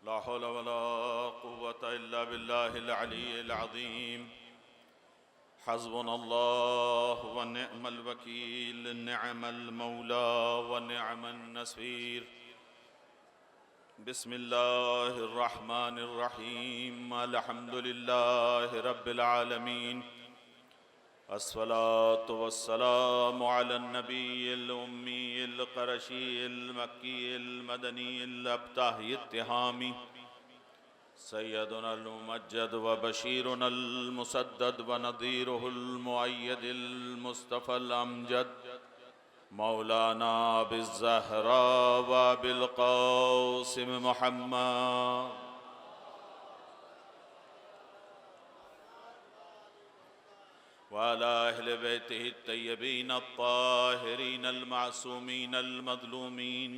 ला हौला वला कुव्वता इल्ला बिल्लाहिल अलिय्यिल अज़ीम। हस्बुनल्लाहु व निअमल वकील, निअमल मौला व निअमन नसीर। बिस्मिल्लाहिर रहमानिर रहीम। अल्हम्दुलिल्लाहि रब्बिल आलमीन। अस्सलातु वस्सलामु अलन नबिय्यिल उम्मिय्यिल क़ुरैशिय्यिल मक्किय्यिल मदनिय्यिल अब्ताहिय्यित तिहामी सय्यदुनल मुमज्जद व बशीरुनल मुसद्दद व नज़ीरुहुल मुअय्यदिल मुस्तफ़ल अमजद मौलाना बिज़्ज़हरा व बिल क़ासिम मुहम्मद वाला अहले बैतिही तय्यबीन अत्ताहिरीन अल-मासूमीन अल-मज़लूमीन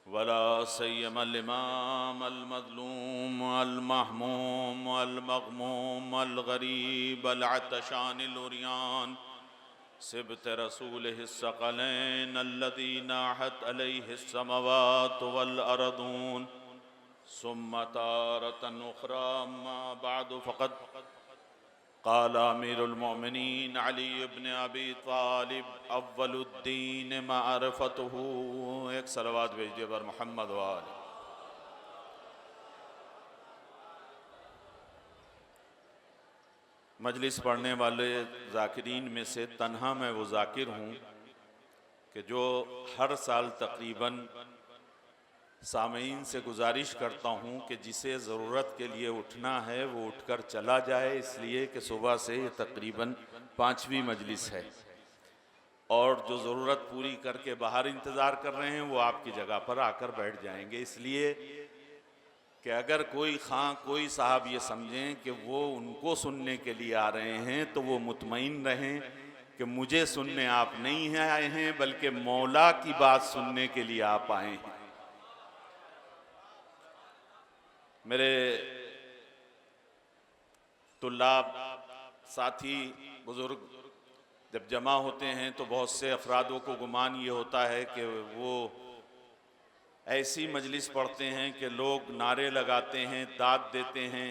वला सय्यमल इमाम अल-मज़लूम अल-महमूम अल-मग़मूम अल-गरीब अल-अतशान अल-उरियान सिब्त रसूलिहिस सकलैन अल्लज़ीना अहत अलैहिस समावातु वल अर्दून सुम्मा तारतन उख़रा अम्मा बअद फ़क़द क़ाल अमीरुल मोमिनीन अली इब्न अबी तालिब अव्वलुद्दीन मारिफ़तुहु। एक सलवात भेजिए बर मोहम्मद वाले। मजलिस पढ़ने वाले ज़ाकिरीन में से तन्हा मैं वो ज़ाकिर हूँ कि जो हर साल तकरीबन सामीन से गुजारिश करता हूँ कि जिसे ज़रूरत के लिए उठना है वो उठकर चला जाए, इसलिए कि सुबह से ये तकरीबन 5वीं मजलिस है और जो ज़रूरत पूरी करके बाहर इंतज़ार कर रहे हैं वो आपकी जगह पर आकर बैठ जाएंगे। इसलिए कि अगर कोई साहब ये समझें कि वो उनको सुनने के लिए आ रहे हैं तो वो मुतमईन रहें कि मुझे सुनने आप नहीं आए हैं बल्कि मौला की बात सुनने के लिए आप आए हैं। मेरे तुल्लाब साथी बुजुर्ग जब जमा होते हैं तो बहुत से अफरादों को गुमान ये होता है कि वो ऐसी मजलिस पढ़ते हैं कि लोग नारे लगाते हैं, दाद देते हैं,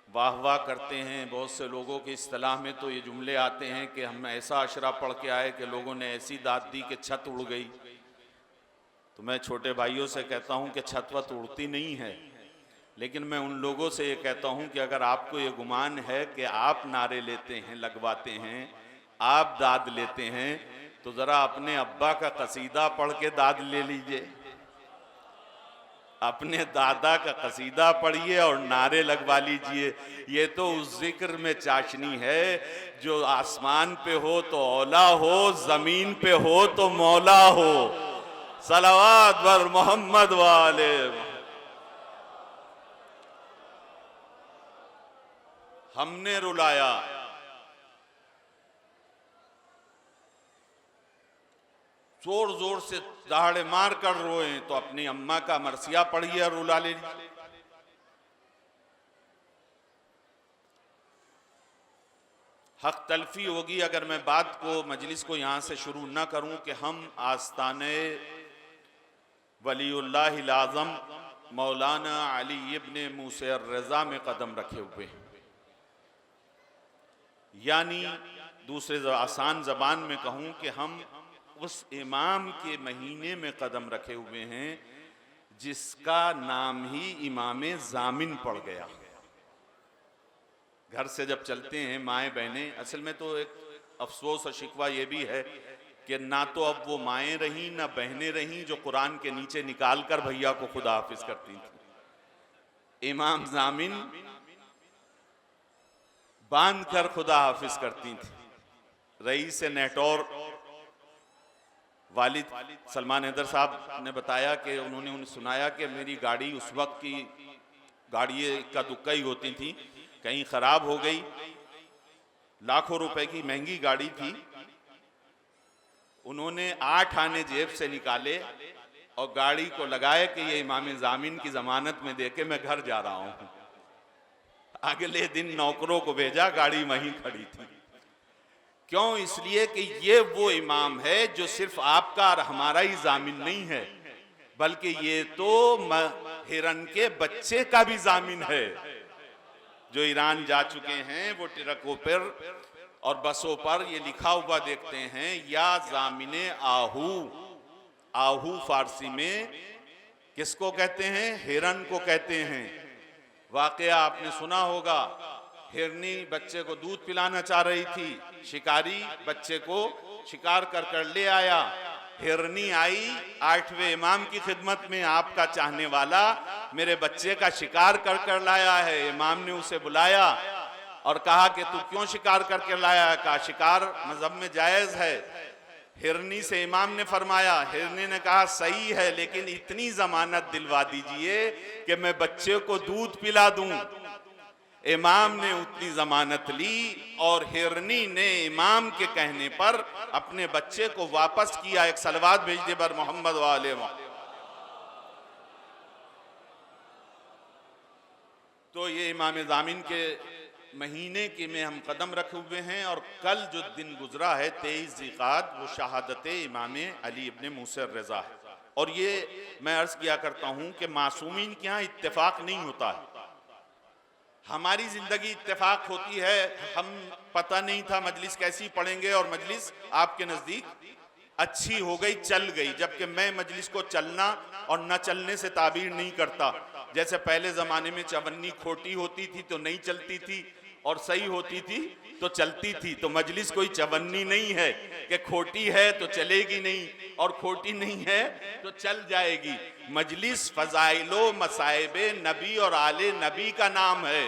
वाह वाह करते हैं। बहुत से लोगों की इस्तिलाह में तो ये जुमले आते हैं कि हम ऐसा अशरा पढ़ के आए कि लोगों ने ऐसी दाद दी कि छत उड़ गई। तो मैं छोटे भाइयों से कहता हूँ कि छत वत उड़ती नहीं है, लेकिन मैं उन लोगों से ये कहता हूं कि अगर आपको ये गुमान है कि आप नारे लेते हैं, लगवाते हैं, आप दाद लेते हैं, तो ज़रा अपने अब्बा का कसीदा पढ़ के दाद ले लीजिए। अपने दादा का कसीदा पढ़िए और नारे लगवा लीजिए। ये तो उस जिक्र में चाशनी है जो आसमान पे हो तो औला हो, ज़मीन पे हो तो मौला हो। सलावत बर मोहम्मद वाले। हमने रुलाया जोर जोर से दहाड़े मार कर रोए तो अपनी अम्मा का मरसिया पढ़िए और रुला ले। हक तलफी होगी अगर मैं बात को मजलिस को यहां से शुरू न करूं कि हम आस्ताने वलीउल्लाहिल आज़म मौलाना अली इब्न मूसा रज़ा में कदम रखे हुए हैं। यानी दूसरे आसान ज़बान में कहूँ कि हम उस इमाम के महीने में कदम रखे हुए हैं जिसका नाम ही इमाम ज़ामिन पड़ गया। घर से जब चलते हैं माएँ बहनें, असल में तो एक अफसोस और शिकवा ये भी है कि ना तो अब वो माएँ रहीं ना बहनें रहीं जो कुरान के नीचे निकाल कर भैया को खुदा हाफिज करती थी। इमाम ज़ामिन बांध कर खुदा हाफिज करती थी। रईस नेटौर वालिद सलमान हैदर साहब ने बताया कि उन्हें सुनाया कि मेरी गाड़ी उस वक्त की गाड़ी का दुक्का ही होती थी, कहीं ख़राब हो गई, लाखों रुपए की महंगी गाड़ी थी। उन्होंने 8 आने जेब से निकाले और गाड़ी को लगाए कि ये इमाम ज़ामिन की ज़मानत में दे के मैं घर जा रहा हूँ। अगले दिन नौकरों को भेजा, गाड़ी वहीं खड़ी थी। क्यों? इसलिए कि ये वो इमाम है जो सिर्फ आपका और हमारा ही जामिन नहीं है, बल्कि ये तो हिरन के बच्चे का भी जामिन है। जो ईरान जा चुके हैं वो ट्रकों पर और बसों पर ये लिखा हुआ देखते हैं, या जामिने आहू। आहू फारसी में किसको कहते हैं? हिरन को कहते हैं। वाकया आपने सुना होगा, हिरनी बच्चे को दूध पिलाना चाह रही थी, शिकारी बच्चे को शिकार कर कर ले आया। हिरनी आई 8वें इमाम की खिदमत में, आपका चाहने वाला मेरे बच्चे का शिकार कर कर लाया है। इमाम ने उसे बुलाया और कहा कि तू क्यों शिकार करके लाया है? कहा शिकार मजहब में जायज है। हिरनी से इमाम ने फरमाया, हिरनी ने कहा सही है, लेकिन इतनी जमानत दिलवा दीजिए कि मैं बच्चे को दूध पिला दूं। इमाम ने उतनी जमानत ली और हिरनी ने इमाम के कहने पर अपने बच्चे को वापस किया। एक सलवात भेज दे बर मोहम्मद वाले मोहम्मद। तो ये इमाम जामिन के महीने के में हम कदम रखे हुए हैं, और कल जो दिन गुजरा है 23 ज़िक़ात, वो शहादत इमाम अली इब्ने मूसा रज़ा है। और ये मैं अर्ज किया करता हूं कि मासूमीन के यहाँ इत्तेफाक नहीं होता है। हमारी जिंदगी इत्तेफाक होती है। हम पता नहीं था मजलिस कैसी पढ़ेंगे और मजलिस आपके नजदीक अच्छी हो गई, चल गई, जबकि मैं मजलिस को चलना और न चलने से ताबीर नहीं करता। जैसे पहले जमाने में चवन्नी खोटी होती थी तो नहीं चलती थी, और सही होती थी तो चलती थी। तो मजलिस कोई चवन्नी नहीं है कि खोटी है तो चलेगी नहीं और खोटी नहीं है तो चल जाएगी। मजलिस फजाइलो मसाइबे नबी और आले नबी का नाम है।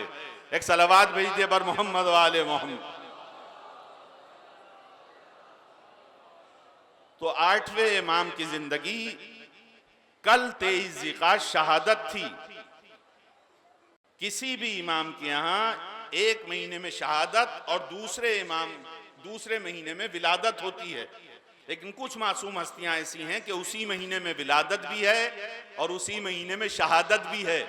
एक सलावत भेज दे बर मोहम्मद वाले मोहम्मद। तो 8वें इमाम की जिंदगी कल 23 ज़िक़ात शहादत थी। किसी भी इमाम के यहाँ एक महीने में शहादत और दूसरे महीने में विलादत होती है, लेकिन कुछ मासूम हस्तियां ऐसी हैं कि उसी महीने में विलादत भी है और उसी महीने में शहादत भी है।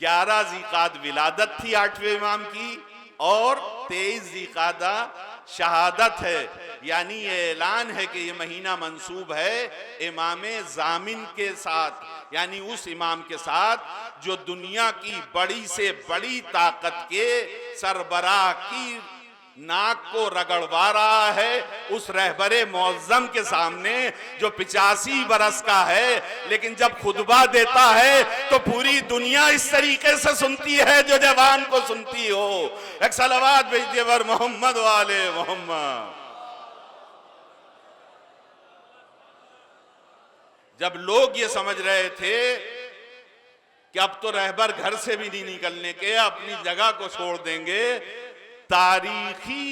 11 ज़िक़ात विलादत थी 8वें इमाम की, और 23 ज़िक़ादा शहादत है। यानी ये ऐलान है कि ये महीना मंसूब है इमाम जामिन के साथ, यानी उस इमाम के साथ जो दुनिया की बड़ी से बड़ी ताकत के सरबराह की नाक को रगड़वा रहा है, उस रहबरे मौज़्ज़म के सामने जो 85 बरस का है, लेकिन जब खुतबा देता है तो पूरी दुनिया इस तरीके से सुनती है जो जवान को सुनती हो। एक सलावत भेजिए बर मोहम्मद वाले मोहम्मद। जब लोग ये समझ रहे थे कि अब तो रहबर घर से भी नहीं निकलने के, अपनी जगह को छोड़ देंगे, तारीखी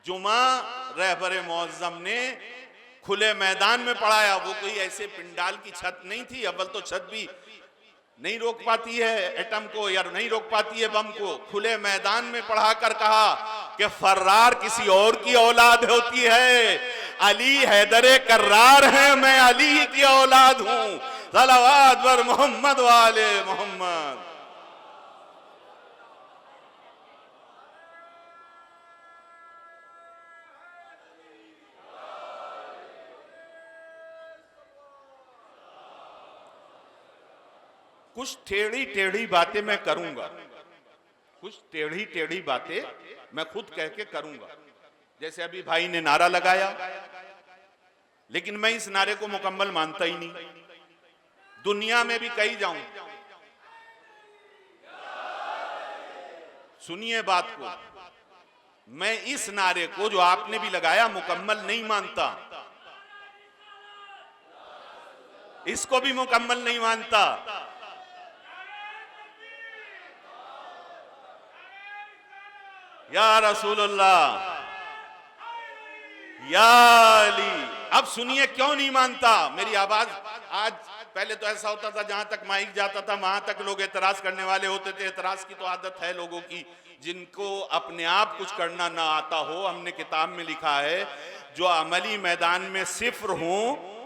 जुमा रहबर मौज़्ज़म ने खुले मैदान में पढ़ाया। वो कोई ऐसे पिंडाल की छत नहीं थी, अव्वल तो छत भी नहीं रोक पाती है एटम को या नहीं रोक पाती है बम को। खुले मैदान में पढ़ा कर कहा कि फर्रार किसी और की औलाद होती है, अली हैदरे कर्रार है, मैं अली की औलाद हूं। सलावत बर मोहम्मद वाले मोहम्मद। कुछ टेढ़ी टेढ़ी बातें मैं करूंगा, कुछ टेढ़ी टेढ़ी बातें मैं खुद कह के करूंगा। जैसे अभी भाई ने नारा लगाया, लेकिन मैं इस नारे को मुकम्मल मानता ही नहीं। दुनिया में भी कही जाऊं, सुनिए बात को, मैं इस नारे को जो आपने भी लगाया मुकम्मल नहीं मानता, इसको भी मुकम्मल नहीं मानता। या रसूलुल्लाह या अली। अब सुनिए क्यों नहीं मानता मेरी आवाज। आज पहले तो ऐसा होता था, जहां तक माइक जाता था वहां तक लोग एतराज करने वाले होते थे। एतराज की तो आदत है लोगों की, जिनको अपने आप कुछ करना ना आता हो। हमने किताब में लिखा है, जो अमली मैदान में सिफर हो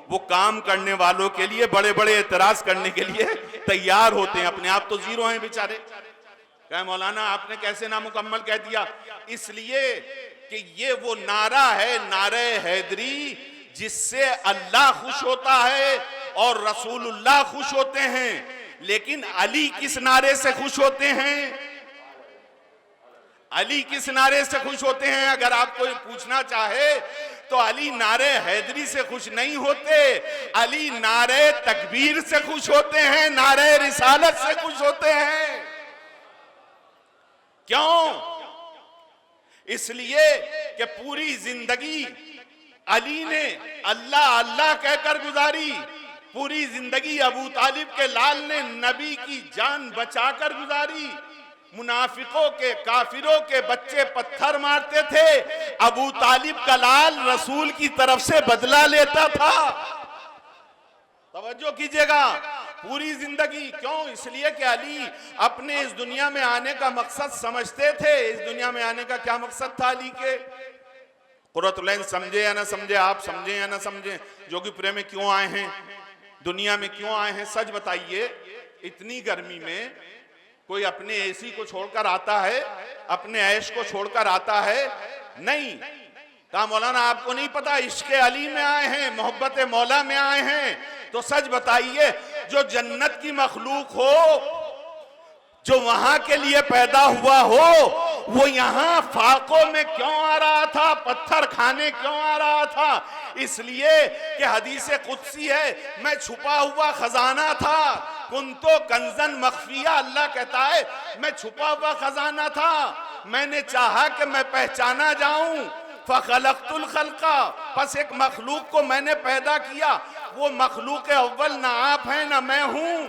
वो काम करने वालों के लिए बड़े बड़े एतराज करने के लिए तैयार होते हैं, अपने आप तो जीरो हैं बेचारे। कहे मौलाना आपने कैसे नामुकम्मल कह दिया? इसलिए कि ये वो नारा है, नारे हैदरी, जिससे अल्लाह खुश होता है और रसूलुल्लाह खुश होते हैं। लेकिन अली किस नारे से खुश होते हैं? अली किस नारे से खुश होते हैं? अगर आपको ये पूछना चाहे तो अली नारे हैदरी से खुश नहीं होते, अली नारे तकबीर से खुश होते हैं, नारे रिसालत से खुश होते हैं। क्यों? इसलिए कि पूरी जिंदगी अली ने अल्लाह अल्लाह कहकर गुजारी, पूरी जिंदगी अबू तालिब के लाल ने नबी की जान बचाकर गुजारी। मुनाफिकों के, काफिरों के बच्चे पत्थर मारते थे, अबू तालिब का लाल रसूल की तरफ से बदला लेता था। तवज्जो कीजिएगा, पूरी जिंदगी। क्यों? इसलिए कि अली अपने इस दुनिया में आने का मकसद समझते थे। इस दुनिया में आने का क्या मकसद था अली के? कुर्रतुल ऐन समझे या ना समझे, आप समझे या ना समझे, जोगीपुरे में क्यों आए हैं, दुनिया में क्यों आए हैं, सच बताइए। इतनी गर्मी में कोई अपने एसी को छोड़कर आता है, अपने ऐश को छोड़कर आता है? नहीं। कहा मौलाना आपको नहीं पता, इश्क़ अली में आए हैं, मोहब्बत मौला में आए हैं। तो सच बताइए, जो जन्नत की मखलूक हो, जो वहां के लिए पैदा हुआ हो, वो यहाँ फाकों में क्यों आ रहा था, पत्थर खाने क्यों आ रहा था? इसलिए कि हदीसे कुदसी है, मैं छुपा हुआ खजाना था, कुंतो कंजन मख्फिया। अल्लाह कहता है मैं छुपा हुआ खजाना था, मैंने चाहा कि मैं पहचाना जाऊं, फखलक़तुल खल्क़ा, बस एक मखलूक को मैंने पैदा किया। वो मखलूक अव्वल ना आप हैं ना मैं हूं,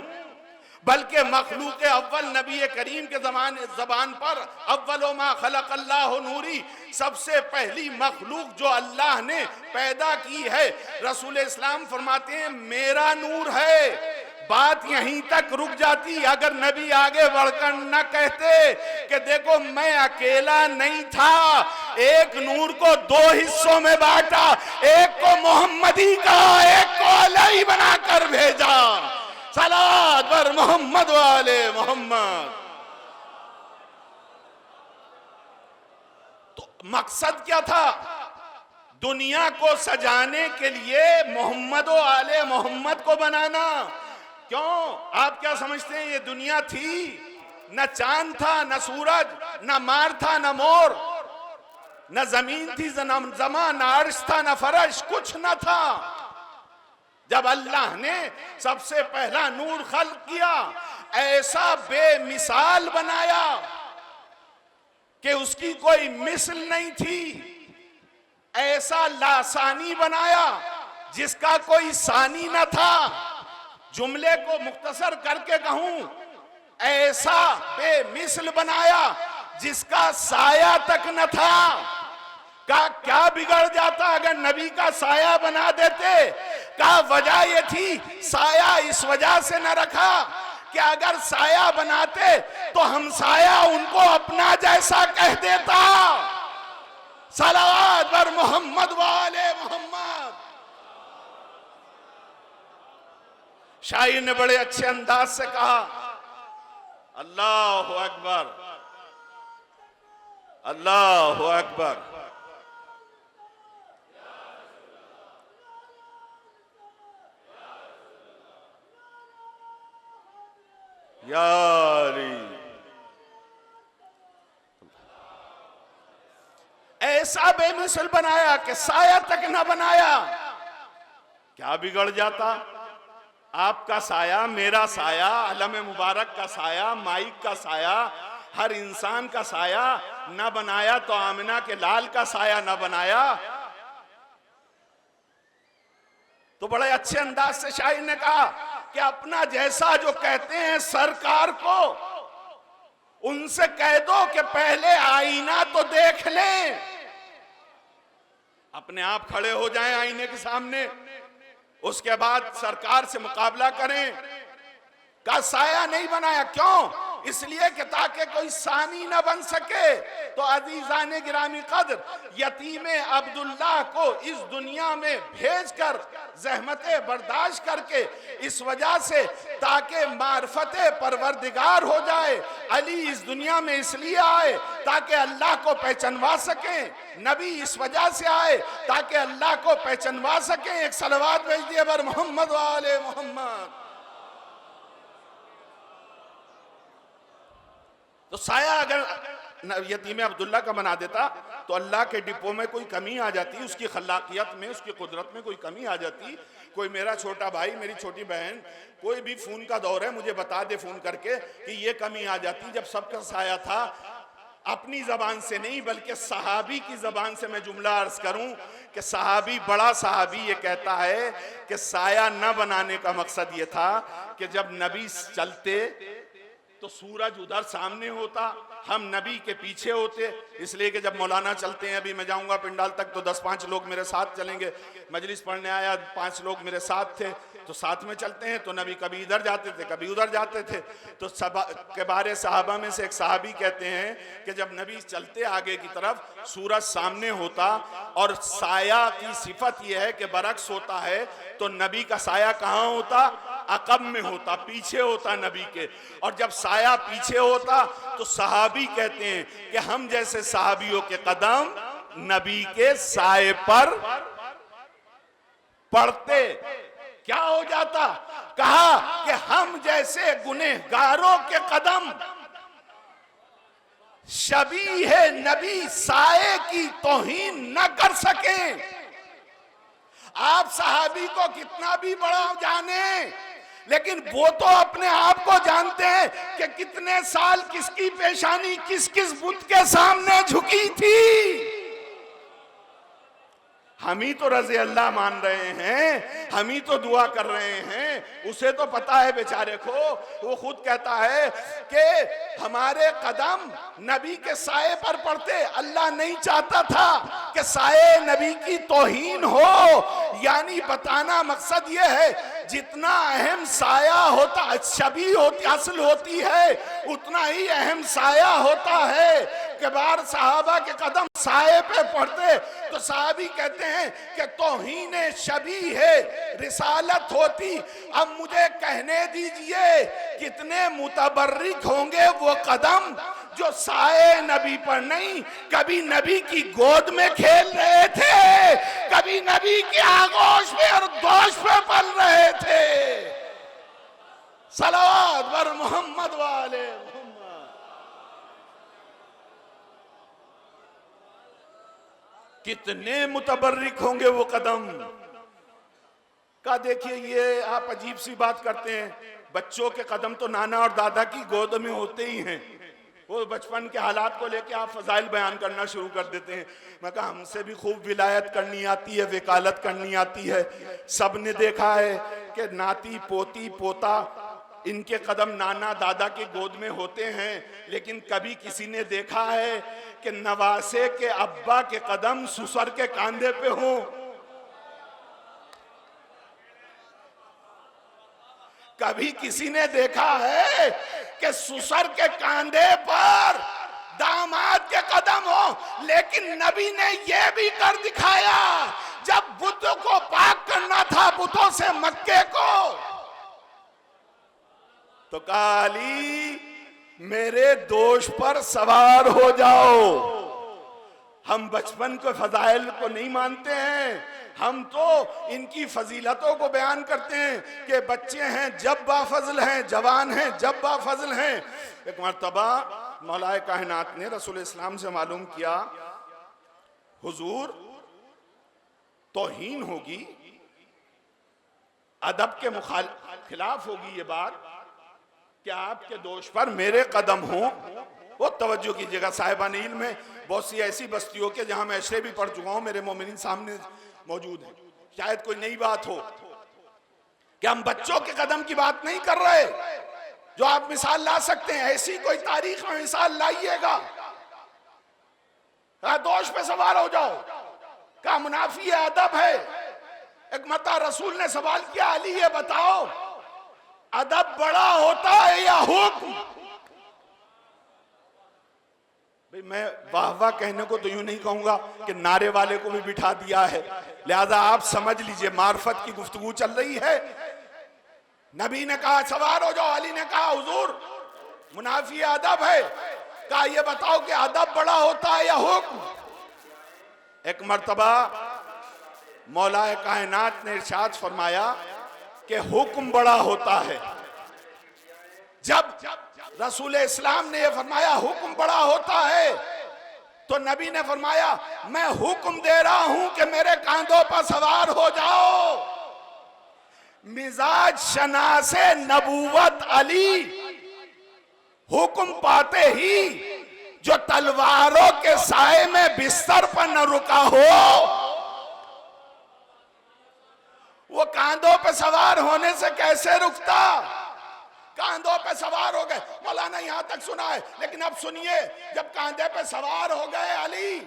बल्कि मखलूक अव्वल नबी करीम के ज़बान पर अव्वलो मा खलक़ल्लाहु नूरी, सबसे पहली मखलूक जो अल्लाह ने पैदा की है। रसूल इस्लाम फरमाते हैं मेरा नूर है। बात यहीं तक रुक जाती अगर नबी आगे बढ़कर न कहते कि देखो मैं अकेला नहीं था, एक नूर को दो हिस्सों में बांटा, एक को मोहम्मदी का, एक को अली बनाकर भेजा। सलात पर मोहम्मद वाले मोहम्मद। तो मकसद क्या था? दुनिया को सजाने के लिए मोहम्मद वाले मोहम्मद को बनाना। क्यों? आप क्या समझते हैं ये दुनिया थी? न चांद था, न सूरज, न मार था, न मोर, न जमीन थी, न जमान, न अर्श था, न फरश, कुछ न था। जब अल्लाह ने सबसे पहला नूर खल्क किया, ऐसा बेमिसाल बनाया कि उसकी कोई मिसल नहीं थी, ऐसा लासानी बनाया जिसका कोई सानी न था। जुमले को मुख्तसर करके कहूं, ऐसा बेमिसल बनाया जिसका साया तक न था। का क्या बिगड़ जाता अगर नबी का साया बना देते? का वजह ये थी, साया इस वजह से न रखा कि अगर साया बनाते तो हम साया उनको अपना जैसा कह देता। सलावत पर मोहम्मद वाले मोहम्मद। शायर ने बड़े अच्छे अंदाज से कहा, अल्लाहु अकबर, अल्लाहु अकबर। यारी ऐसा बेमिसल बनाया कि साया तक न बनाया। क्या बिगड़ जाता? आपका साया, मेरा साया, अलम मुबारक का साया, माइक का साया, हर इंसान का साया न बनाया तो आमिना के लाल का साया न बनाया। तो बड़े अच्छे अंदाज से शायर ने कहा कि अपना जैसा जो कहते हैं सरकार को, उनसे कह दो कि पहले आईना तो देख लें, अपने आप खड़े हो जाएं आईने के सामने, उसके बाद सरकार से मुकाबला करें। का साया नहीं बनाया। क्यों? इसलिए कि ताकि कोई सानी ना बन सके। तो अजीजान गिरामी कद्र, यतीम अब्दुल्लाह को इस दुनिया में भेजकर ज़हमतें बर्दाश्त करके इस वजह से ताकि मार्फत परवरदिगार हो जाए। अली इस दुनिया में इसलिए आए ताकि अल्लाह को पहचानवा सकें। नबी इस वजह से आए ताकि अल्लाह को पहचानवा सकें। एक सलवात भेज दिए बर मोहम्मद वाले मोहम्मद। तो साया अगर यतीम अब्दुल्ला का बना देता तो अल्लाह के डिपो में कोई कमी आ जाती, उसकी खलाकियत में, उसकी कुदरत में कोई कमी आ जाती। कोई मेरा छोटा भाई, मेरी छोटी बहन, कोई भी फोन का दौर है, मुझे बता दे फोन करके कि ये कमी आ जाती। जब सबका साया था, अपनी जबान से नहीं बल्कि सहाबी की जबान से मैं जुमला अर्ज करूं कि सहाबी, बड़ा सहाबी ये कहता है कि साया न बनाने का मकसद ये था कि जब नबी चलते तो सूरज उधर सामने होता, हम नबी के पीछे होते। इसलिए कि जब मौलाना चलते हैं, अभी मैं जाऊंगा पिंडाल तक तो 10-5 लोग मेरे साथ चलेंगे। मजलिस पढ़ने आया, 5 लोग मेरे साथ थे, तो साथ में चलते हैं। तो नबी कभी इधर जाते थे, कभी उधर जाते थे। तो के बारे सहाबा में से एक सहाबी कहते हैं कि जब नबी चलते आगे की तरफ, सूरज सामने होता और साया की सिफत यह है कि बरक्स होता है, तो नबी का साया कहाँ होता? अकब में होता, पीछे होता नबी के। और जब साया पीछे होता तो सहाबी कहते हैं कि हम जैसे सहाबियों के कदम नबी के साए पर पड़ते, क्या हो जाता? कहा कि हम जैसे गुनहगारों के कदम शबीह नबी साए की तौहीन न कर सके। आप सहाबी को कितना भी बड़ा जाने, लेकिन वो तो अपने आप को जानते हैं कि कितने साल किसकी पेशानी किस किस बुत के सामने झुकी थी। हम ही तो रज़ी अल्लाह मान रहे हैं, हम ही तो दुआ कर रहे हैं। उसे तो पता है बेचारे को, वो खुद कहता है कि हमारे कदम नबी के साए पर पड़ते। अल्लाह नहीं चाहता था कि साए नबी की तौहीन हो। यानी बताना मकसद ये है, जितना अहम साया होता, छवि होती, असल होती है, उतना ही अहम साया होता है। कि बार सहाबा के कदम साए पे पड़ते तो साहबी कहते हैं कि तौहीन शबी है रिसालत होती। अब मुझे कहने दीजिए कितने मुतबर्रिक होंगे वो कदम जो साए नबी पर नहीं, कभी नबी की गोद में खेल रहे थे, कभी नबी की आगोश में और दोष पे पल रहे थे। सलावत बर मोहम्मद वाले मोहम्मद। कितने मुतबर्रिक होंगे वो कदम का। देखिए, ये आप अजीब सी बात करते हैं, बच्चों के कदम तो नाना और दादा की गोद में होते ही हैं। वो बचपन के हालात को लेके आप फजाइल बयान करना शुरू कर देते हैं। मैं कहा हमसे भी खूब विलायत करनी आती है, वकालत करनी आती है। सब ने देखा है कि नाती पोती पोता इनके कदम नाना दादा के गोद में होते हैं, लेकिन कभी किसी ने देखा है कि नवासे के अब्बा के कदम ससुर के कांधे पे हों? कभी किसी ने देखा है कि ससुर के कांधे पर दामाद के कदम हो? लेकिन नबी ने यह भी कर दिखाया, जब बुत को पाक करना था बुतों से मक्के को, तो कहा अली मेरे दोष पर सवार हो जाओ। हम बचपन के फजाइल को नहीं मानते हैं, हम तो इनकी फजीलतों को बयान करते हैं कि बच्चे हैं जब बाफजल हैं, जवान हैं जब बाफजल हैं। एक मर्तबा मौलाए कायनात ने रसूल इस्लाम से मालूम किया, हुजूर तौहीन होगी, अदब के खिलाफ होगी ये बात कि आपके दोष पर मेरे कदम हों। वो तवज्जो कीजिएगा साहिबान इल्म में बहुत सी ऐसी बस्तियों के जहां मैं ऐसे भी पढ़ चुका हूं, मेरे मोमिनीन सामने मौजूद है, शायद कोई नई बात हो कि हम बच्चों के कदम की बात नहीं कर रहे, जो आप मिसाल ला सकते हैं। ऐसी कोई तारीख में मिसाल लाइएगा, दोष पे सवार हो जाओ, क्या मुनाफी अदब है? एक मता रसूल ने सवाल किया, अली ये बताओ अदब बड़ा होता है या हुक्म? भाई मैं वाह वाह कहने को तो यूं नहीं कहूंगा कि नारे वाले को भी बिठा दिया है, लिहाजा आप समझ लीजिए मार्फत की गुफ्तगू चल रही है। नबी ने कहा सवार हो जाओ, अली ने कहा हुजूर मुनाफी अदब है, कहा ये बताओ कि अदब बड़ा होता है या हुक्म। एक मर्तबा मौलाए कायनात ने इरशाद फरमाया कि हुक्म बड़ा होता है। जब रसूल इस्लाम ने यह फरमाया हुक्म बड़ा होता है, तो नबी ने फरमाया मैं हुक्म दे रहा हूं कि मेरे कांधों पर सवार हो जाओ। मिजाज शनासे नबूवत अली, हुक्म पाते ही जो तलवारों के साए में बिस्तर पर न रुका हो, वो कांधों पे सवार होने से कैसे रुकता। कांधों पे सवार हो गए, मौलाना यहां तक सुना है, लेकिन अब सुनिए, जब कांधे पे सवार हो गए अली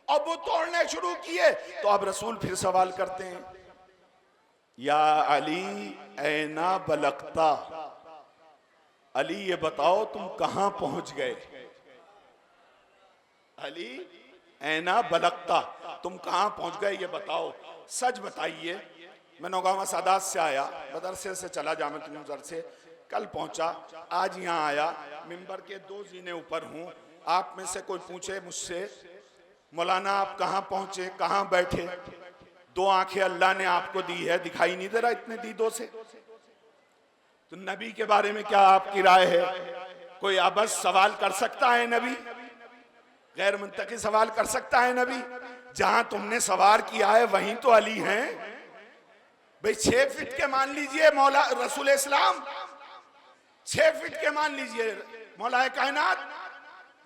और वो तोड़ने शुरू किए, तो अब रसूल फिर सवाल करते हैं, या अली ऐना बलगता, अली ये बताओ तुम कहां पहुंच गए। अली ऐना बलगता, तुम कहां पहुंच गए ये बताओ, सच बताइए। मैं नौगावा सादात से आया, मदरसे से चला जामिया नज़र से, कल पहुंचा, आज यहाँ आया, मिंबर के 2 जीने ऊपर हूँ। आप में से कोई पूछे मुझसे मौलाना आप कहाँ पहुंचे, कहाँ बैठे, 2 आंखें अल्लाह ने आपको दी है, दिखाई नहीं दे रहा इतने दीदों से। तो नबी के बारे में क्या आपकी राय है? कोई अबस सवाल कर सकता है नबी? गैर मुंतकी सवाल कर सकता है नबी? जहां तुमने सवार किया है वहीं तो अली हैं। भाई 6 फीट के मान लीजिए मौला रसूल इस्लाम, 6 फीट के मान लीजिए मौलाए कायनात,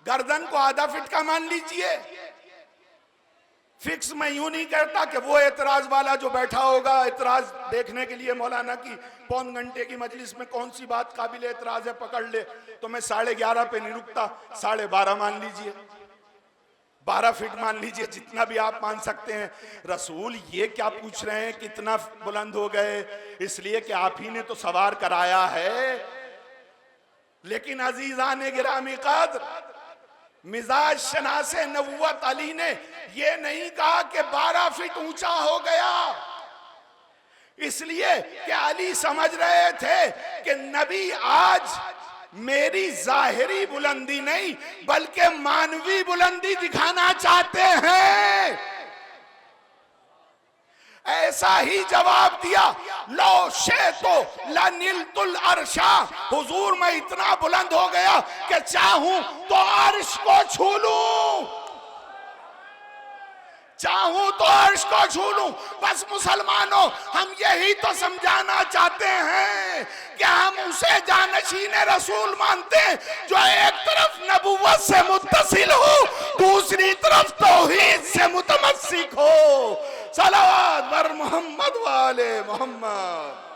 गर्दन को आधा फीट का मान लीजिए। फिक्स मैं यूं नहीं कहता कि वो एतराज वाला जो बैठा होगा एतराज देखने के लिए मौलाना की 1.25 घंटे की मजलिस में कौन सी बात काबिल एतराज है पकड़ ले, तो मैं 11:30 पे नहीं रुकता, 12:30 मान लीजिए, 12 फीट मान लीजिए, जितना भी आप मान सकते हैं। रसूल ये क्या पूछ रहे हैं कितना बुलंद हो गए, इसलिए कि आप ही ने तो सवार कराया है। लेकिन अजीजान गिरामी कद्र, मिजाज शनासे नबूवत अली ने ये नहीं कहा कि 12 फीट ऊंचा हो गया, इसलिए कि अली समझ रहे थे कि नबी आज मेरी जाहिरी बुलंदी नहीं बल्कि मानवी बुलंदी दिखाना चाहते हैं। ऐसा ही जवाब दिया, लो शे तो लनिलतुल अर्शा, हुजूर मैं इतना बुलंद हो गया कि चाहूं तो अर्श को छू लूं, चाहूं तो अर्श को छू लूं। बस मुसलमानों हम यही तो समझाना चाहते हैं कि हम उसे जानशीन रसूल मानते हैं जो एक तरफ नबुव्वत से मुत्तसिल हो, दूसरी तरफ तौहीद से मुतमस्सिक हो। सलावत बर मोहम्मद वाले मोहम्मद।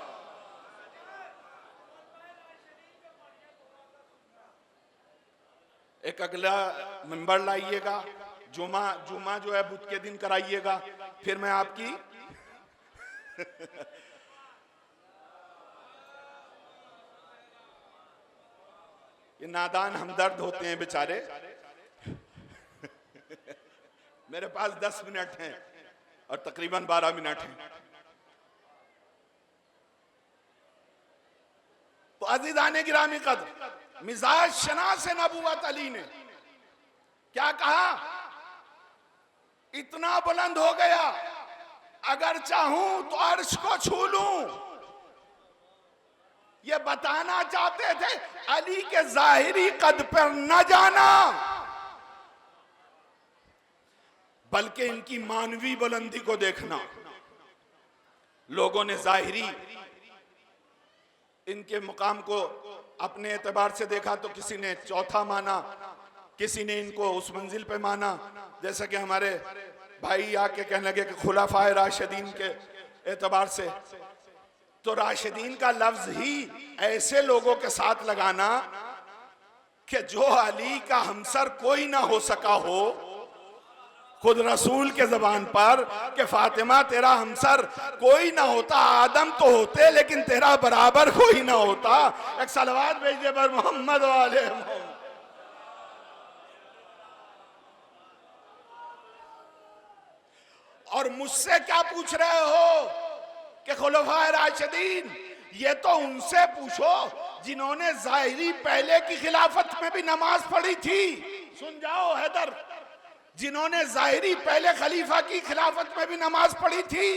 एक अगला मिंबर लाइएगा, जुमा जो है बुध के दिन कराइएगा, फिर मैं आपकी ये नादान हमदर्द होते हैं बेचारे। मेरे पास 10 मिनट हैं और तकरीबन 12 मिनट हैं। तो अज़ीज़ाने गिरामी कद्र, मिजाज शनास नबूवत अली ने क्या कहा, इतना बुलंद हो गया अगर चाहूं तो अर्श को छू लूं। ये बताना चाहते थे अली के जाहिरी कद पर न जाना बल्कि इनकी मानवी बुलंदी को देखना। लोगों ने जाहिरी इनके मुकाम को अपने एतबार से देखा तो किसी ने चौथा माना, किसी ने इनको उस मंजिल पे माना, जैसा कि हमारे भाई आके कहने लगे कि खुलाफाए राशिदीन के एतबार से। तो राशिदीन का लफ्ज ही ऐसे लोगों के साथ लगाना कि जो अली का हमसर कोई ना हो सका हो, खुद रसूल के जबान पर कि फातिमा तेरा हमसर कोई ना होता, आदम तो होते लेकिन तेरा बराबर कोई ना होता। एक सलवात भेजिए पर मोहम्मद वाले मोहम्मद। और मुझसे क्या पूछ रहे हो कि खुलफाए राशिदीन, ये तो उनसे पूछो जिन्होंने जाहिरी पहले की खिलाफत में भी नमाज पढ़ी थी। सुन जाओ हैदर, जिन्होंने जाहिरी पहले खलीफा की खिलाफत में भी नमाज पढ़ी थी,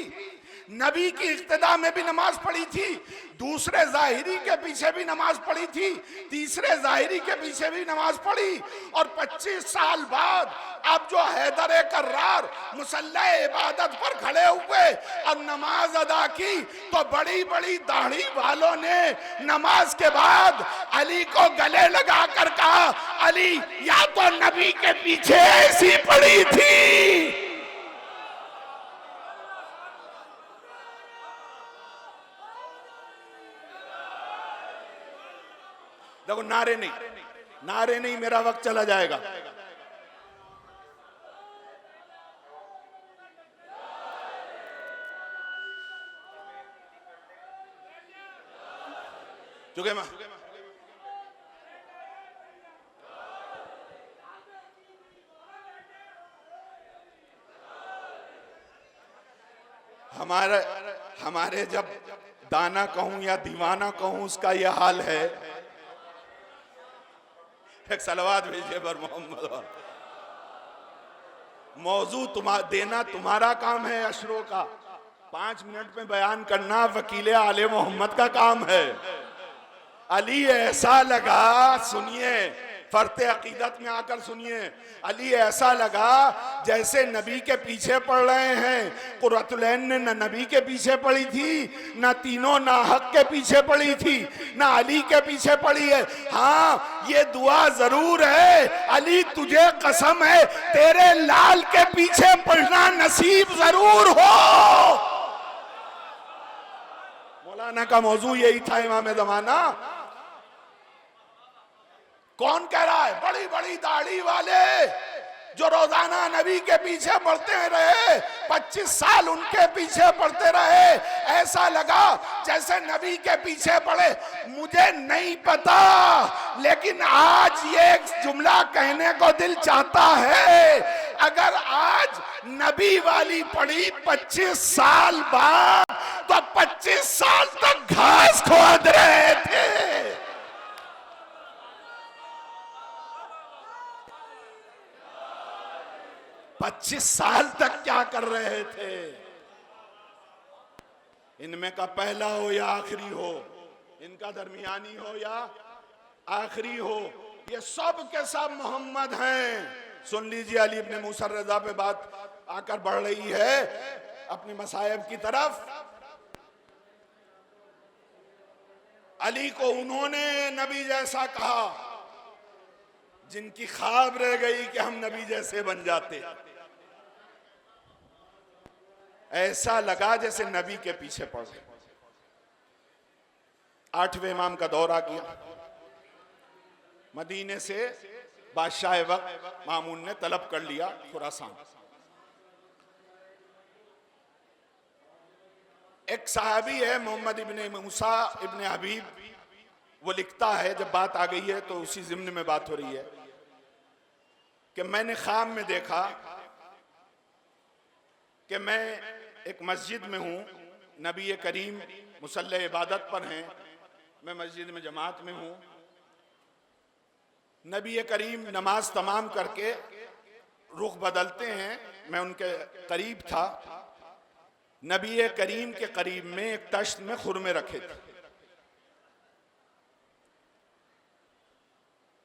नबी की इक्तिदा में भी नमाज पढ़ी थी, दूसरे जाहिरी के पीछे भी नमाज पढ़ी थी, तीसरे जाहिरी के पीछे भी नमाज पढ़ी, और 25 साल बाद अब जो हैदर कर्रार मुसल्ला इबादत पर खड़े हुए और नमाज अदा की, तो बड़ी बड़ी दाढ़ी वालों ने नमाज के बाद अली को गले लगाकर कहा, अली या तो नबी के पीछे ऐसी पड़ी थी। देखो, नारे नहीं, नारे नहीं, मेरा वक्त चला जाएगा। चुके मां हमारे जब दाना कहूं या दीवाना कहूं, उसका यह हाल है। एक सलवात भेजिए पर मोहम्मद। मौजू देना तुम्हारा काम है, अशरों का 5 मिनट में बयान करना वकील आले मोहम्मद का काम है। अली ऐसा लगा, सुनिए, फर्ते अकीदत में आकर सुनिए, अली ऐसा लगा जैसे नबी के पीछे पड़ रहे हैं। कुर्रतुलैन ने न नबी के पीछे पड़ी थी, न तीनों नाहक के पीछे पड़ी थी, न अली के पीछे पड़ी है। हाँ, ये दुआ जरूर है, अली तुझे कसम है तेरे लाल के पीछे पढ़ना नसीब जरूर हो। मौलाना का मौजू यही था, इमाम ज़माना। कौन कह रहा है? बड़ी बड़ी दाढ़ी वाले जो रोजाना नबी के पीछे पड़ते रहे, 25 साल उनके पीछे पड़ते रहे, ऐसा लगा जैसे नबी के पीछे पड़े। मुझे नहीं पता, लेकिन आज ये एक जुमला कहने को दिल चाहता है, अगर आज नबी वाली पड़ी 25 साल बाद, तो 25 साल तक घास खोद रहे थे। 25 साल तक क्या कर रहे थे? इनमें का पहला हो या आखिरी हो, इनका दरमियानी हो या आखिरी हो, ये सब के सब मोहम्मद हैं। सुन लीजिए, अली इब्ने मूसा रज़ा पे बात आकर बढ़ रही है अपने मसायब की तरफ। अली को उन्होंने नबी जैसा कहा जिनकी ख्वाब रह गई कि हम नबी जैसे बन जाते। ऐसा लगा जैसे नबी के पीछे पड़ गए। 8वें इमाम का दौरा किया, मदीने से बादशाह वक्त मामून ने तलब कर लिया खुरासान। एक सहाबी है मोहम्मद इब्ने मूसा इब्ने हबीब, वो लिखता है, जब बात आ गई है तो उसी ज़िम्न में बात हो रही है, कि मैंने ख्वाब में देखा कि मैं एक मस्जिद में हूं, नबी करीम मुसल्ले इबादत पर हैं, मैं मस्जिद में जमात में हूं। नबी करीम नमाज तमाम करके रुख बदलते हैं, मैं उनके करीब था। नबी करीम के करीब में एक तश्त में खुरमे रखे थे।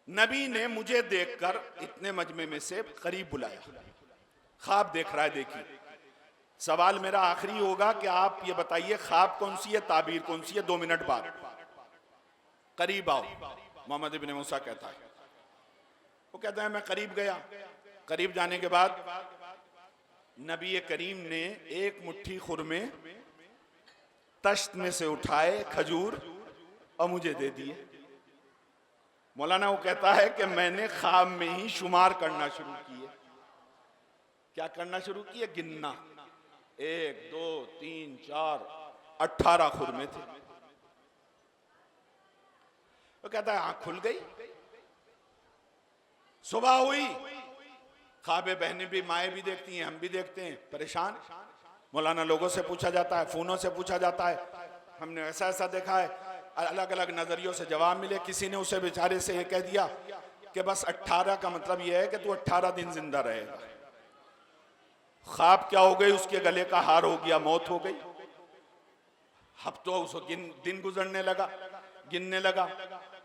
नबी ने मुझे देखकर इतने मजमे में से करीब बुलाया। ख्वाब देख रहा है, देखिए। सवाल मेरा आखिरी होगा कि आप ये बताइए ख्वाब कौन सी है, ताबीर कौन सी है? 2 मिनट बाद करीब आओ, मोहम्मद इब्ने मूसा कहता है। वो कहता है मैं करीब गया। करीब जाने के बाद नबी करीम ने एक मुट्ठी खुरमे तश्त में से उठाए, खजूर, और मुझे दे दिए। मौलाना वो कहता है कि मैंने ख्वाब में ही शुमार करना शुरू किए। क्या करना शुरू किए? गिनना। 1 2 3 4 18 खुरमे थे। वो कहता है आंख खुल गई। सुबह हुई, ख्वाबे बहनें भी, माएँ भी देखती हैं, हम भी देखते हैं, परेशान। मौलाना लोगों से पूछा जाता है, फोनों से पूछा जाता है, हमने ऐसा ऐसा देखा है, अलग अलग नजरियों से जवाब मिले। किसी ने उसे बेचारे से ये कह दिया कि बस 18 का मतलब यह है कि तू 18 दिन जिंदा रहेगा। ख्वाब क्या हो गई, उसके गले का हार हो गया, मौत हो गई। अब तो उसको दिन गुजरने लगा, गिनने लगा,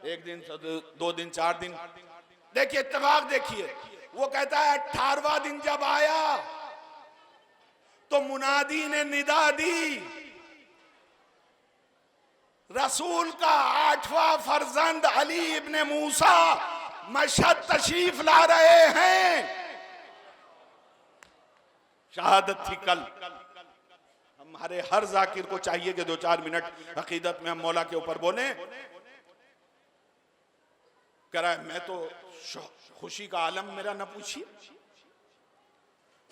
1 दिन, 2 दिन, 4 दिन। देखिए इत्तेफाक, देखिए वो कहता है 18वां दिन जब आया तो मुनादी ने निदा दी, रसूल का 8वां फर्जंद अली इब्ने मूसा मशहद तशरीफ ला रहे हैं। शहादत थी कल। हमारे हर जाकिर को चाहिए कि 2-4 मिनट अकीदत में हम मौला के ऊपर बोले। कह रहा है मैं तो खुशी का आलम मेरा न पूछिए।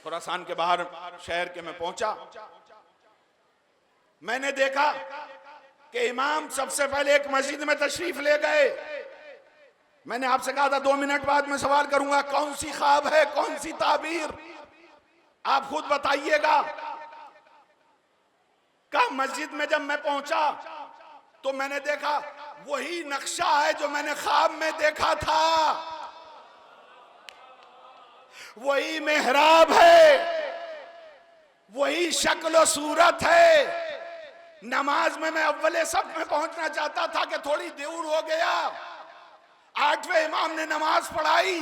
खुरासान के बाहर शहर के मैं पहुंचा, मैंने देखा कि इमाम सबसे पहले एक मस्जिद में तशरीफ ले गए। मैंने आपसे कहा था 2 मिनट बाद मैं सवाल करूंगा, कौन सी ख्वाब है, कौन सी ताबीर, आप खुद बताइएगा। का मस्जिद में जब मैं पहुंचा तो मैंने देखा वही नक्शा है जो मैंने ख्वाब में देखा था, वही मेहराब है, वही शक्ल और सूरत है। नमाज में मैं अव्वले सब में पहुंचना चाहता था कि थोड़ी दूर हो गया। 8वें इमाम ने नमाज पढ़ाई,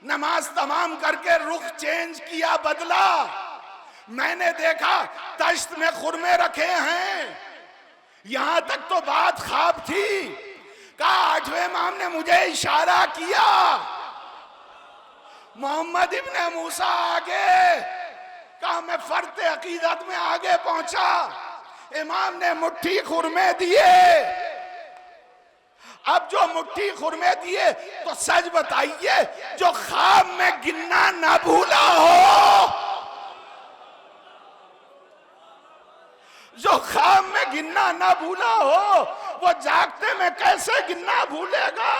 नमाज तमाम करके रुख चेंज किया, बदला। मैंने देखा तश्त में खुरमे रखे हैं। यहां तक तो बात ख्वाब थी। कहा 8वें इमाम ने मुझे इशारा किया, मोहम्मद इब्ने मूसा आगे। कहा मैं फर्ते अकीदत में आगे पहुंचा। इमाम ने मुट्ठी खुरमे दिए। अब जो मुट्ठी खुरमे दिए तो सच बताइए, जो ख्वाब में गिनना ना भूला हो, जो ख्वाब में गिनना ना भूला हो, वो जागते में कैसे गिनना भूलेगा।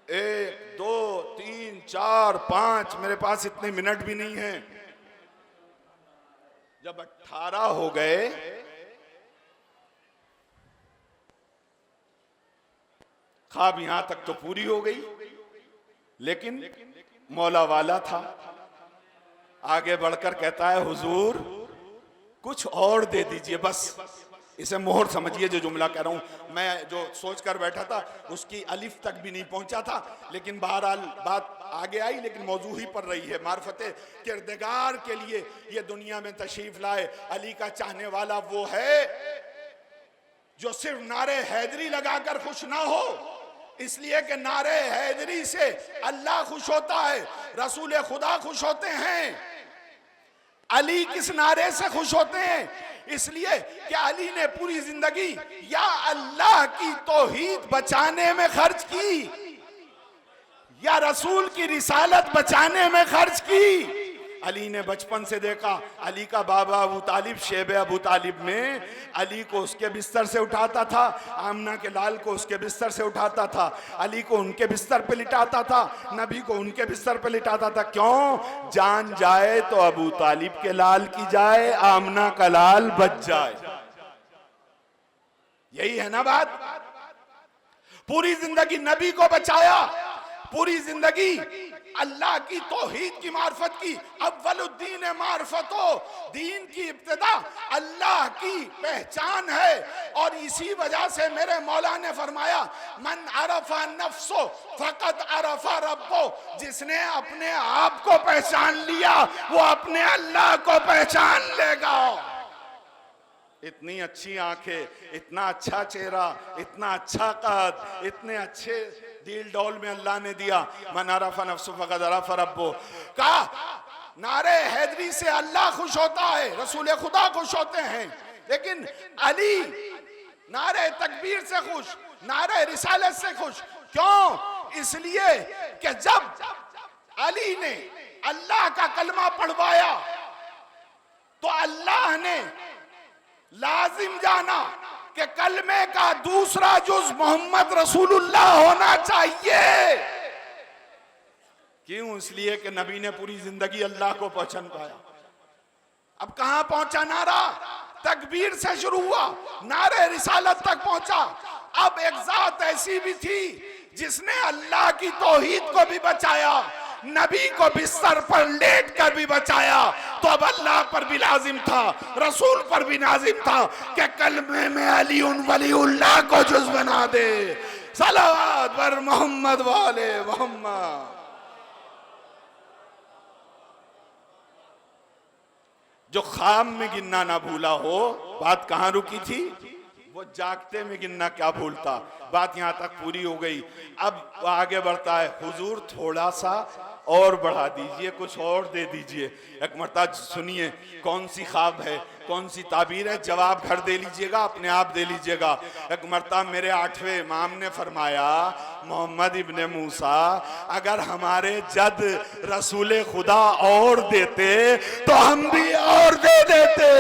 1, 2, 3, 4, 5, मेरे पास इतने मिनट भी नहीं है। जब 18 हो गए ख्वाब यहां तक तो पूरी हो गई, लेकिन मौला वाला था। आगे बढ़कर कहता है हुजूर कुछ और दे दीजिए, बस इसे मोहर समझिए जो जुमला कह रहा हूं। मैं जो सोच कर बैठा था उसकी अलिफ तक भी नहीं पहुंचा था, लेकिन बहरहाल बात आगे आई, लेकिन मौजू ही पर रही है। मार्फते किरदगार के लिए ये दुनिया में तशरीफ लाए अली का चाहने वाला वो है जो सिर्फ नारे हैदरी लगाकर खुश ना हो, इसलिए कि नारे हैदरी से अल्लाह खुश होता है, रसूल खुदा खुश होते हैं। अली किस नारे से खुश होते हैं? इसलिए कि अली ने पूरी जिंदगी या अल्लाह की तौहीद बचाने में खर्च की, या रसूल की रिसालत बचाने में खर्च की। अली ने बचपन से देखा, अली का बाबा अबू तालिब शेब अबू तालिब में अली को उसके बिस्तर से उठाता था, आमना के लाल को उसके बिस्तर से उठाता था, अली को उनके बिस्तर पे लिटाता था, नबी को उनके बिस्तर पे लिटाता था। क्यों? जान जाए तो अबू तालिब के लाल की जाए, आमना का लाल बच जाए। यही है ना बात। पूरी जिंदगी नबी को बचाया, पूरी जिंदगी अल्लाह की तौहीद की मार्फत की। अव्वलुद्दीन मार्फतो, दीन की इब्तिदा अल्लाह की पहचान है। और इसी वजह से मेरे मौला ने फरमाया मन अरफा नफ्सो फकत अरफा रब्बो, जिसने अपने आप को पहचान लिया वो अपने अल्लाह को पहचान लेगा। इतनी अच्छी आंखें, इतना अच्छा चेहरा, इतना अच्छा कद, इतने अच्छे दिल डौल में अल्लाह ने दिया। मन अरफा नफ्सु फक़द अरफा रब्बो। कहा नारे हैदरी से अल्लाह खुश होता है, रसूल खुदा खुश होते हैं, लेकिन अली नारे तकबीर से खुश, नारे रिसालत से खुश। क्यों? इसलिए कि जब अली ने अल्लाह का कलमा पढ़वाया तो अल्लाह ने लाजिम जाना कि कलमे का दूसरा जुज मोहम्मद रसूलुल्लाह होना चाहिए। क्यों? इसलिए कि नबी ने पूरी जिंदगी अल्लाह को पहचान पाया। अब कहां पहुंचा नारा? तकबीर से शुरू हुआ, नारे रिसालत तक पहुंचा। अब एक जात ऐसी भी थी जिसने अल्लाह की तौहीद को भी बचाया, नबी को बिस्तर पर लेट कर भी बचाया। तो अब अल्लाह पर भी लाजिम था, रसूल पर भी लाजिम था कि कलमे में अली उन वलीउल्लाह को जुज बना दे। सलावत बर मोहम्मद वाले मोहम्मद। जो ख्वाब में गिनना ना भूला हो, बात कहां रुकी थी? वो जागते में गिनना क्या भूलता। बात यहां तक पूरी हो गई। अब आगे बढ़ता है, हुजूर थोड़ा सा और बढ़ा दीजिए, कुछ और दे दीजिए। एक मरतबा सुनिए कौन सी ख्वाब है, कौन सी ताबीर है, जवाब घर दे लीजिएगा, अपने आप दे लीजिएगा। एक मरतबा मेरे 8वें इमाम ने फरमाया, मोहम्मद इब्ने मूसा, अगर हमारे जद रसूल खुदा और देते तो हम भी और दे देते।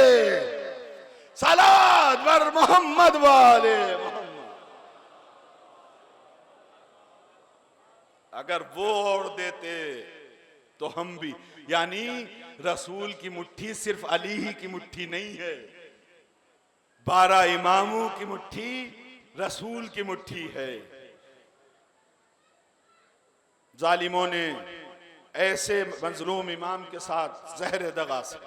सलात बर मोहम्मद वाले मोहम्मद। अगर वो और देते तो हम भी, यानी रसूल की मुट्ठी सिर्फ अली ही की मुट्ठी नहीं है, 12 इमामों की मुट्ठी रसूल की मुट्ठी है। जालिमों ने ऐसे मजलूम इमाम के साथ जहर दगा से,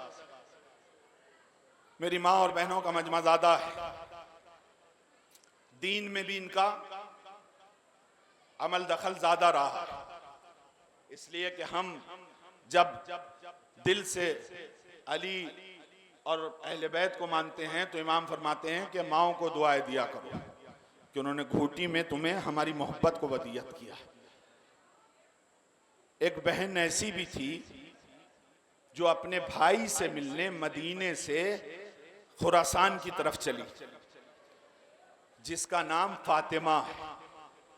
मेरी माँ और बहनों का मजमा ज़्यादा है, दीन में भी इनका अमल दखल ज्यादा रहा, इसलिए कि हम जब दिल से अली और अहले बैत को मानते हैं तो इमाम फरमाते हैं कि माओं को दुआएं दिया करो कि उन्होंने घूटी में तुम्हें हमारी मोहब्बत को वदियत किया। एक बहन ऐसी भी थी जो अपने भाई से मिलने मदीने से खुरासान की तरफ चली, जिसका नाम फातिमा है,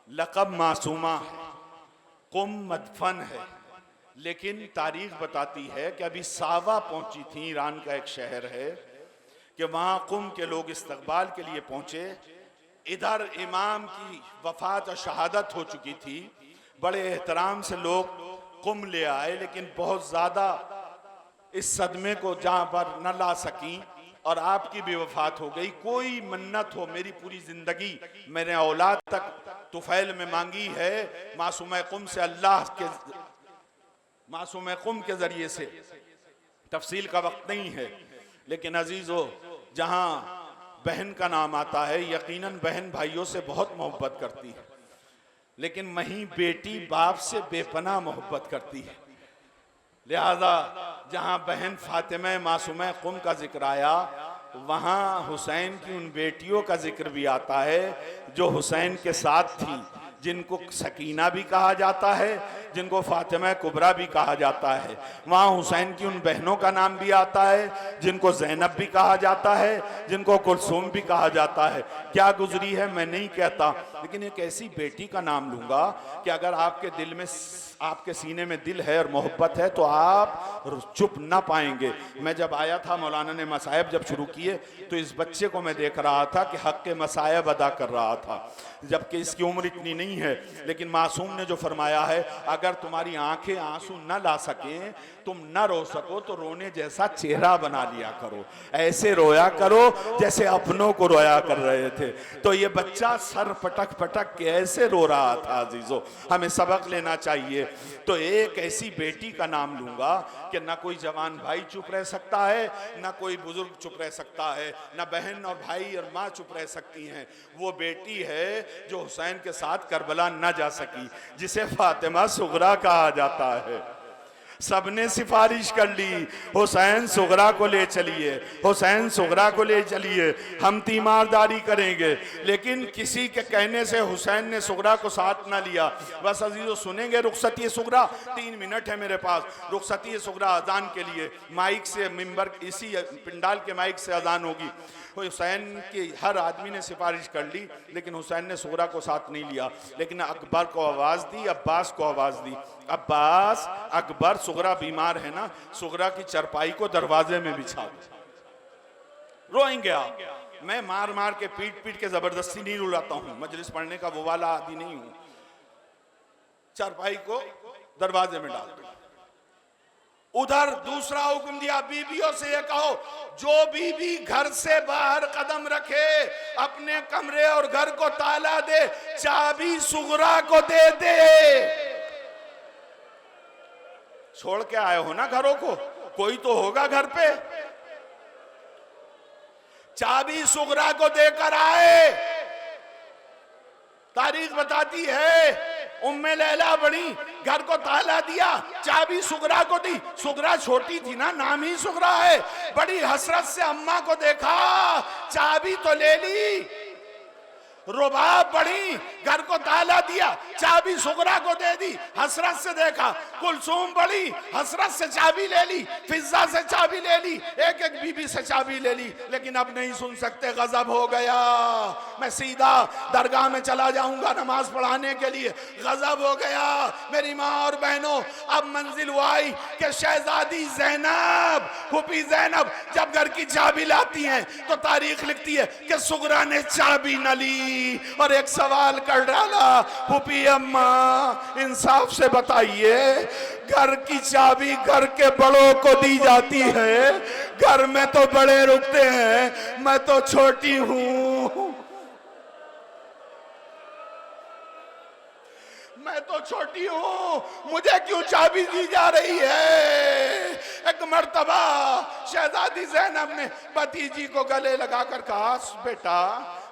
लक़ब मासूमा है, कुम मदफन है। लेकिन तारीख बताती है कि अभी सावा पहुंची थी, ईरान का एक शहर है, कि वहां कुम के लोग इस्तकबाल के लिए पहुंचे। इधर इमाम की वफात और शहादत हो चुकी थी, बड़े एहतराम से लोग कुम ले आए, लेकिन बहुत ज्यादा इस सदमे को जहां पर न ला सकी और आपकी भी वफात हो गई। कोई मन्नत हो, मेरी पूरी जिंदगी मैंने औलाद तक तुफैल में मांगी है, मासूम कुम से, अल्लाह के मासूम कुम के जरिए से। तफसील का वक्त नहीं है, लेकिन अजीजो, जहां बहन का नाम आता है, यकीनन बहन भाइयों से बहुत मोहब्बत करती है, लेकिन वहीं बेटी बाप से बेपनाह मोहब्बत करती है। लिहाजा जहां बहन फातिमा मासूमा कुम का जिक्र आया, वहां हुसैन की उन बेटियों का जिक्र भी आता है जो हुसैन के साथ थी, जिनको सकीना भी कहा जाता है, जिनको फातिमा कुबरा भी कहा जाता है। वहाँ हुसैन की उन बहनों का नाम भी आता है जिनको ज़ैनब भी कहा जाता है, जिनको कुलसूम भी कहा जाता है। क्या गुजरी है मैं नहीं कहता, लेकिन एक ऐसी बेटी का नाम लूँगा कि अगर आपके दिल में, आपके सीने में दिल है और मोहब्बत है तो आप चुप ना पाएंगे। मैं जब आया था, मौलाना ने मसायब जब शुरू किए, तो इस बच्चे को मैं देख रहा था कि हक़ के मसायब अदा कर रहा था, जबकि इसकी उम्र इतनी नहीं है। लेकिन मासूम ने जो फरमाया है, अगर तुम्हारी आंखें आंसू न ला सकें, तुम न रो सको, तो रोने जैसा चेहरा बना लिया करो, ऐसे रोया करो जैसे अपनों को रोया कर रहे थे। तो ये बच्चा सर पटक पटक के ऐसे रो रहा था। अजीजों, हमें सबक लेना चाहिए। तो एक ऐसी बेटी का नाम लूंगा कि ना कोई जवान भाई चुप रह सकता है, ना कोई बुजुर्ग चुप रह सकता है, ना बहन और भाई और माँ चुप रह सकती हैं। वो बेटी है जो हुसैन के साथ करबला न जा सकी, जिसे फातिमा सुगरा कहा जाता है। सबने सिफारिश कर ली, हुसैन सुगरा को ले चलिए, हुसैन सुगरा को ले चलिए, हम तीमारदारी करेंगे। लेकिन किसी के कहने से हुसैन ने सुगरा को साथ ना लिया। बस अजीजों, सुनेंगे रुखसती सुगरा, 3 मिनट है मेरे पास। रुखसती सुगरा अजान के लिए माइक से, मिंबर, इसी पिंडाल के माइक से अजान होगी। हुसैन की हर आदमी ने सिफारिश कर ली, लेकिन हुसैन ने सुगरा को साथ नहीं लिया। लेकिन अकबर को आवाज़ दी, अब्बास को आवाज़ दी। अब्बास, अकबर, सुगरा बीमार है ना, सुगरा की चरपाई को दरवाजे में बिछा दो, रोएंगे आप। मैं मार मार के, पीट पीट के जबरदस्ती नहीं रुलाता हूँ, मजलिस पढ़ने का वो वाला आदि नहीं हूँ। चरपाई को दरवाजे में डाल दो। उधर दूसरा हुक्म दिया, बीबियों से ये कहो, जो बीबी घर से बाहर कदम रखे अपने कमरे और घर को ताला दे, चाबी सुगरा को दे दे। छोड़ के आए हो ना घरों को, कोई तो होगा घर पे, चाबी सुगरा को देकर आए। तारीख बताती है उम्मे लैला बड़ी, घर को ताला दिया, चाबी सुगरा को दी। सुगरा छोटी थी ना, नाम ही सुगरा है। बड़ी हसरत से अम्मा को देखा, चाबी तो ले ली। रुबाब बड़ी, घर को ताला दिया, चाबी सुगरा को दे दी। हसरत से देखा, कुलसूम बड़ी, हसरत से चाबी ले ली, फिजा से चाबी ले ली, एक एक बीबी से चाबी ले ली। लेकिन अब नहीं सुन सकते, गजब हो गया, मैं सीधा दरगाह में चला जाऊंगा नमाज पढ़ाने के लिए। गजब हो गया मेरी माँ और बहनों। अब मंजिल वो आई कि शहजादी जैनब, फूफी जैनब जब घर की चाबी लाती हैं तो तारीख लिखती है कि सुगरा ने चाबी न ली और एक सवाल कर डाला, फूफी अम्मा इंसाफ से बताइए, घर की चाबी घर के बड़ों को दी जाती है, घर में तो बड़े रुकते हैं, मैं तो छोटी हूं, मैं तो छोटी हूं, मुझे क्यों चाबी दी जा रही है। एक मर्तबा शहजादी ज़ैनब ने भतीजी को गले लगाकर कहा, बेटा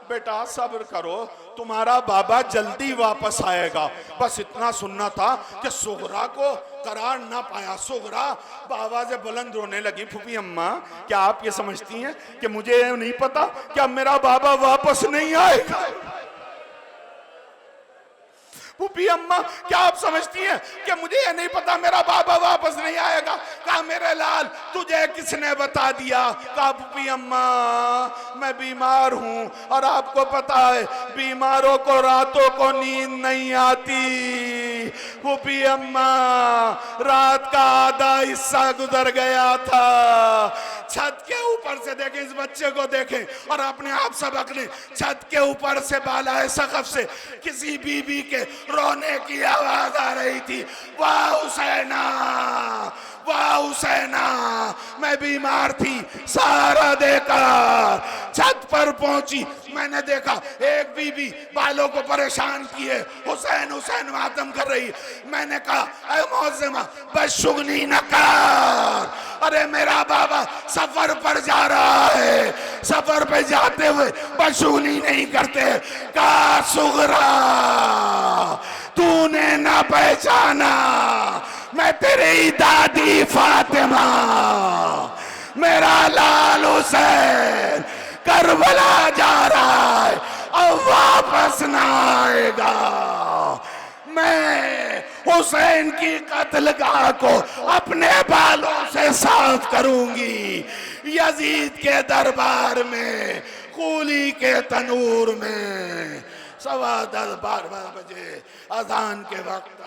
बेटा सब्र करो, तुम्हारा बाबा जल्दी वापस आएगा। बस इतना सुनना था कि सुगरा को करार ना पाया। सुगरा बाबा से बुलंद रोने लगी, फूफी अम्मा क्या आप ये समझती हैं कि मुझे नहीं पता कि अब मेरा बाबा वापस नहीं आएगा। फूफी अम्मा क्या आप समझती हैं कि मुझे ये नहीं पता मेरा बाबा वापस नहीं आएगा। कहा मेरे लाल तुझे किसने बता दिया। कहा फूफी अम्मा मैं बीमार हूं और आपको पता है बीमारों को रातों को नींद नहीं आती। फूफी अम्मा रात का आधा हिस्सा गुजर गया था। छत के ऊपर से देखें, इस बच्चे को देखें और अपने आप सबक लें। छत के ऊपर से बाला सकफ से किसी बीबी के रोने की आवाज आ रही थी, वाह हुसैना वाह हुसैना। मैं बीमार थी, सहारा देकर छत पर पहुंची। मैंने देखा एक बीबी बालों को परेशान किए हुसैन हुसैन मातम कर रही। मैंने कहा ऐ मौज़िमा बदशुगनी न कर, अरे मेरा बाबा सफर पर जा रहा है, सफर पे जाते हुए बदशुगनी नहीं करते। का सुगरा तूने ना पहचाना, मैं तेरी दादी फातिमा, मेरा लाल हुसैन करबला जा रहा है, अब वापस ना आएगा। मैं हुसैन की कत्लगाह को अपने बालों से साफ करूंगी, यजीद के दरबार में, कूली के तनूर में। 10:15 बजे अजान के वक्त